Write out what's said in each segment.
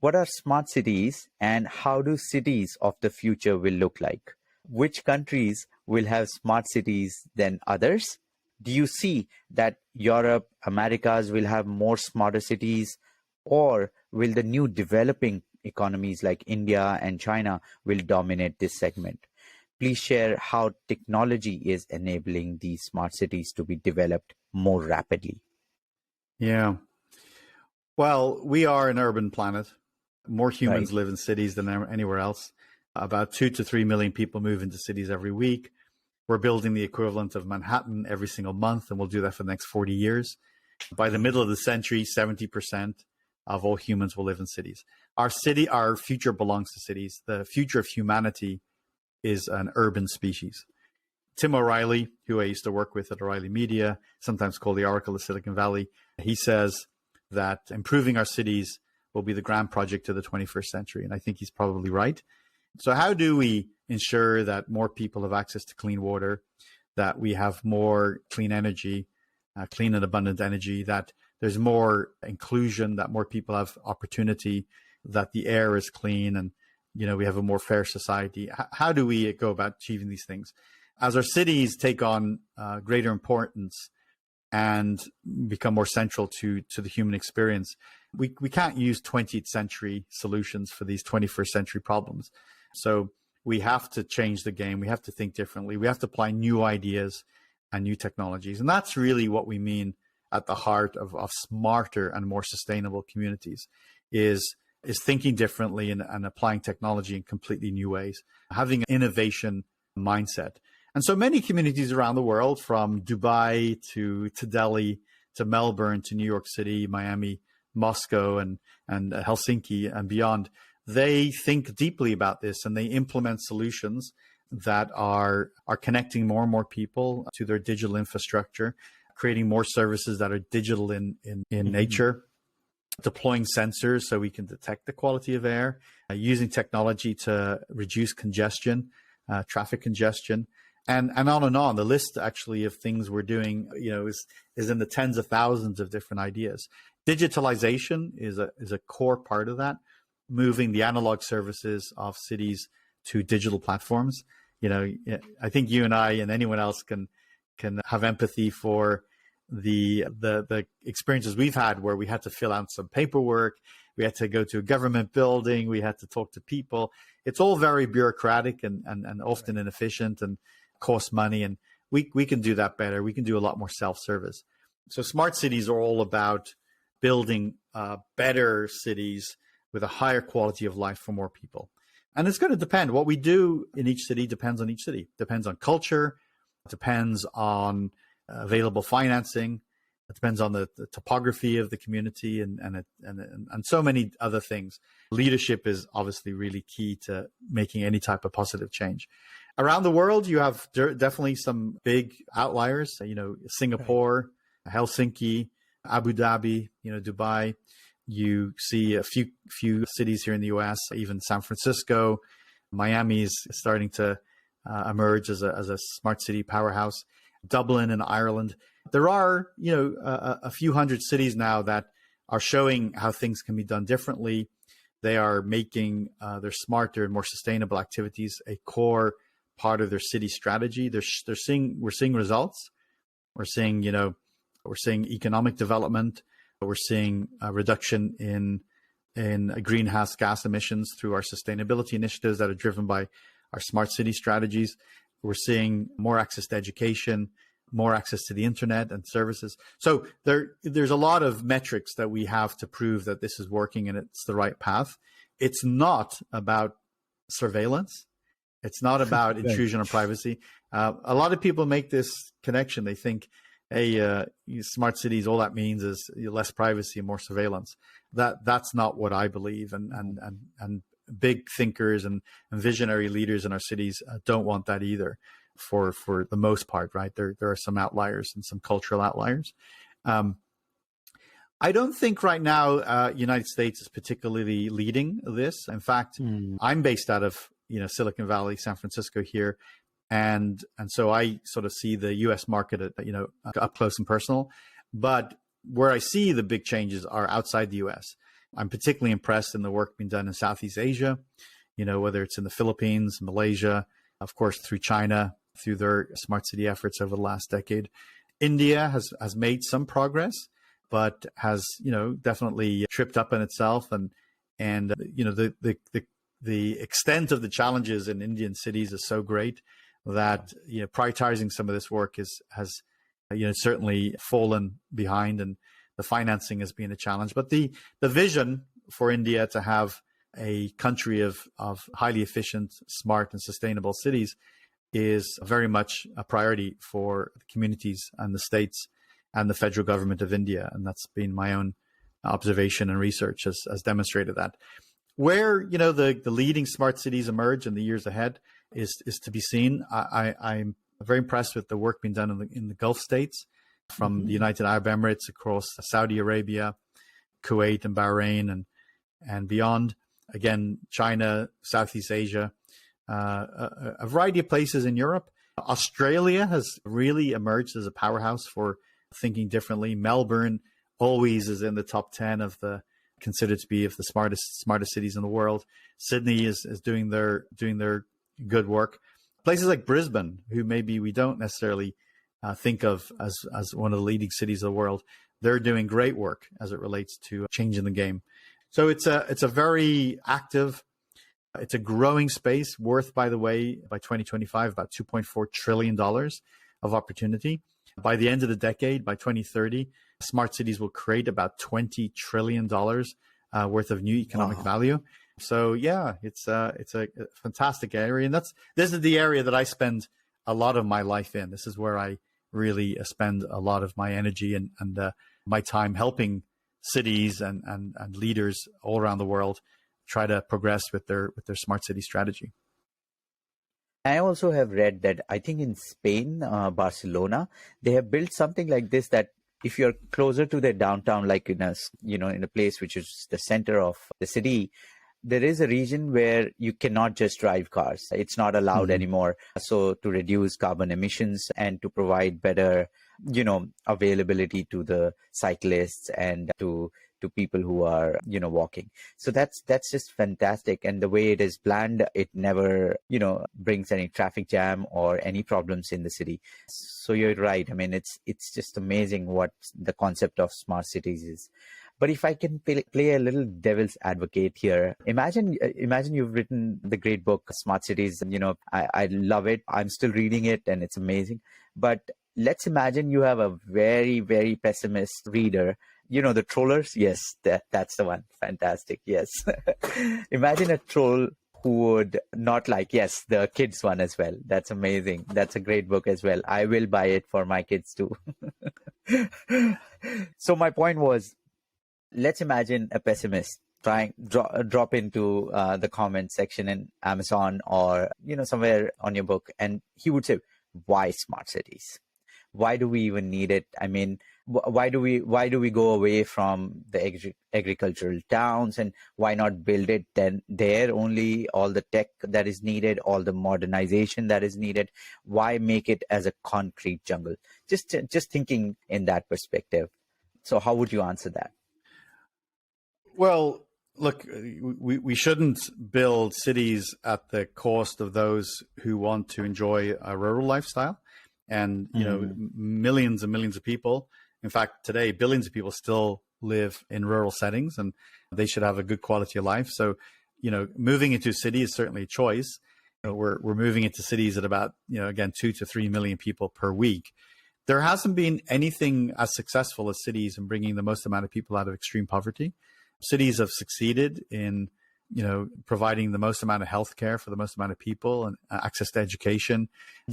What are smart cities and how do cities of the future will look like? Which countries will have smart cities than others? Do you see that Europe, Americas will have more smarter cities, or will the new developing economies like India and China will dominate this segment? Please share how technology is enabling these smart cities to be developed more rapidly. Yeah. Well, we are an urban planet. More humans Right. live in cities than anywhere else. About 2 to 3 million people move into cities every week. We're building the equivalent of Manhattan every single month, and we'll do that for the next 40 years. By the middle of the century, 70% of all humans will live in cities. Our future belongs to cities. The future of humanity is an urban species. Tim O'Reilly, who I used to work with at O'Reilly Media, sometimes called the Oracle of Silicon Valley, he says that improving our cities will be the grand project of the 21st century. And I think he's probably right. So how do we ensure that more people have access to clean water, that we have more clean energy, clean and abundant energy, that there's more inclusion, that more people have opportunity, that the air is clean, and we have a more fair society? How do we go about achieving these things? As our cities take on greater importance and become more central to the human experience, we can't use 20th century solutions for these 21st century problems. So we have to change the game. We have to think differently. We have to apply new ideas and new technologies. And that's really what we mean at the heart of smarter and more sustainable communities is thinking differently and applying technology in completely new ways, having an innovation mindset. And so many communities around the world, from Dubai to Delhi, to Melbourne, to New York City, Miami, Moscow, and Helsinki and beyond, they think deeply about this and they implement solutions that are connecting more and more people to their digital infrastructure, creating more services that are digital in nature, deploying sensors so we can detect the quality of air, using technology to reduce congestion, traffic congestion, and on and on. The list actually of things we're doing, is in the tens of thousands of different ideas. Digitalization is a core part of that, moving the analog services of cities to digital platforms. I think you and I and anyone else can have empathy for the experiences we've had where we had to fill out some paperwork, we had to go to a government building, we had to talk to people. It's all very bureaucratic and often inefficient and costs money, and we can do that better. We can do a lot more self-service. So smart cities are all about building better cities with a higher quality of life for more people. And it's going to depend. What we do in each city depends on each city. Depends on culture, depends on available financing, it depends on the topography of the community and so many other things. Leadership is obviously really key to making any type of positive change. Around the world, you have definitely some big outliers, Singapore, Helsinki, Abu Dhabi, Dubai. You see a few cities here in the US, even San Francisco. Miami is starting to emerge as a smart city powerhouse. Dublin in Ireland. There are, a few hundred cities now that are showing how things can be done differently. They are making their smarter and more sustainable activities a core part of their city strategy. We're seeing results. We're seeing economic development. We're seeing a reduction in greenhouse gas emissions through our sustainability initiatives that are driven by our smart city strategies. We're seeing more access to education, more access to the internet and services. So there's a lot of metrics that we have to prove that this is working and it's the right path. It's not about surveillance. It's not about intrusion on privacy. A lot of people make this connection. They think, hey, smart cities, all that means is less privacy and more surveillance. That's not what I believe. And big thinkers and visionary leaders in our cities don't want that either, for the most part, right? There are some outliers and some cultural outliers. I don't think right now United States is particularly leading this. In fact, I'm based out of Silicon Valley, San Francisco here, and so I sort of see the U.S. market up close and personal. But where I see the big changes are outside the U.S. I'm particularly impressed in the work being done in Southeast Asia, whether it's in the Philippines, Malaysia, of course, through China, through their smart city efforts over the last decade. India has made some progress, but has, definitely tripped up in itself. And the extent of the challenges in Indian cities is so great that, prioritizing some of this work has certainly fallen behind, and the financing has been a challenge. But the vision for India to have a country of highly efficient, smart, and sustainable cities is very much a priority for the communities and the states and the federal government of India. And that's been my own observation, and research has demonstrated that. Where, the leading smart cities emerge in the years ahead is to be seen. I'm very impressed with the work being done in the Gulf states, from the United Arab Emirates across Saudi Arabia, Kuwait and Bahrain and beyond. Again, China, Southeast Asia, a variety of places in Europe. Australia has really emerged as a powerhouse for thinking differently. Melbourne always is in the top 10 of the considered to be of the smartest cities in the world. Sydney is doing their good work. Places like Brisbane, who maybe we don't necessarily think of as one of the leading cities of the world, they're doing great work as it relates to changing the game. So it's a very active, it's a growing space, worth, by the way, by 2025, about $2.4 trillion of opportunity. By the end of the decade, by 2030, smart cities will create about $20 trillion worth of new economic value. So yeah, it's a fantastic area. And this is the area that I spend a lot of my life in. This is where I really spend a lot of my energy and my time helping cities and leaders all around the world try to progress with their smart city strategy. I also have read that I think in Spain, Barcelona, they have built something like this, that if you're closer to the downtown, like in a place which is the center of the city, there is a region where you cannot just drive cars. It's not allowed anymore. So to reduce carbon emissions and to provide better, availability to the cyclists and to people who are, walking. So that's just fantastic. And the way it is planned, it never, brings any traffic jam or any problems in the city. So you're right. I mean, it's just amazing what the concept of smart cities is. But if I can play a little devil's advocate here, imagine you've written the great book, Smart Cities. I love it. I'm still reading it and it's amazing. But let's imagine you have a very, very pessimist reader. The trollers? Yes, that's the one. Fantastic. Yes. Imagine a troll who would not like, yes, the kids one as well. That's amazing. That's a great book as well. I will buy it for my kids too. So my point was, let's imagine a pessimist drop into the comment section in Amazon or, somewhere on your book. And he would say, why smart cities? Why do we even need it? I mean, why do we go away from the agricultural towns, and why not build it then there only, all the tech that is needed, all the modernization that is needed? Why make it as a concrete jungle? Just thinking in that perspective. So how would you answer that? Well, look, we shouldn't build cities at the cost of those who want to enjoy a rural lifestyle. And, millions and millions of people, in fact, today, billions of people still live in rural settings, and they should have a good quality of life. So, moving into a city is certainly a choice. We're moving into cities at about, again, 2 to 3 million people per week. There hasn't been anything as successful as cities in bringing the most amount of people out of extreme poverty. Cities have succeeded in, providing the most amount of healthcare for the most amount of people, and access to education,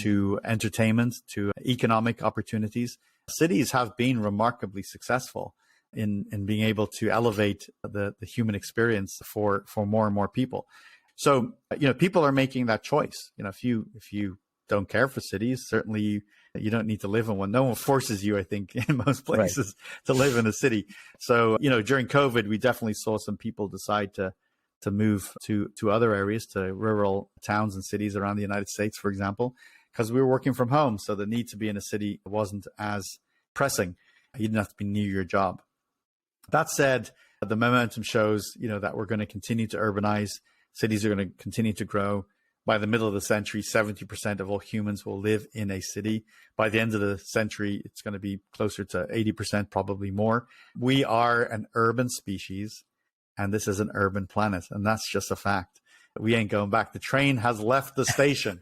to entertainment, to economic opportunities. Cities have been remarkably successful in being able to elevate the human experience for more and more people. So, people are making that choice. If you don't care for cities, certainly you don't need to live in one. No one forces you, I think, in most places to live in a city. So, during COVID, we definitely saw some people decide to move to other areas, to rural towns and cities around the United States, for example, because we were working from home. So the need to be in a city wasn't as pressing. You didn't have to be near your job. That said, The momentum shows, that we're going to continue to urbanize. Cities are going to continue to grow. By the middle of the century, 70% of all humans will live in a city. By the end of the century, it's going to be closer to 80%, probably more. We are an urban species, and this is an urban planet, and that's just a fact. We ain't going back. The train has left the station.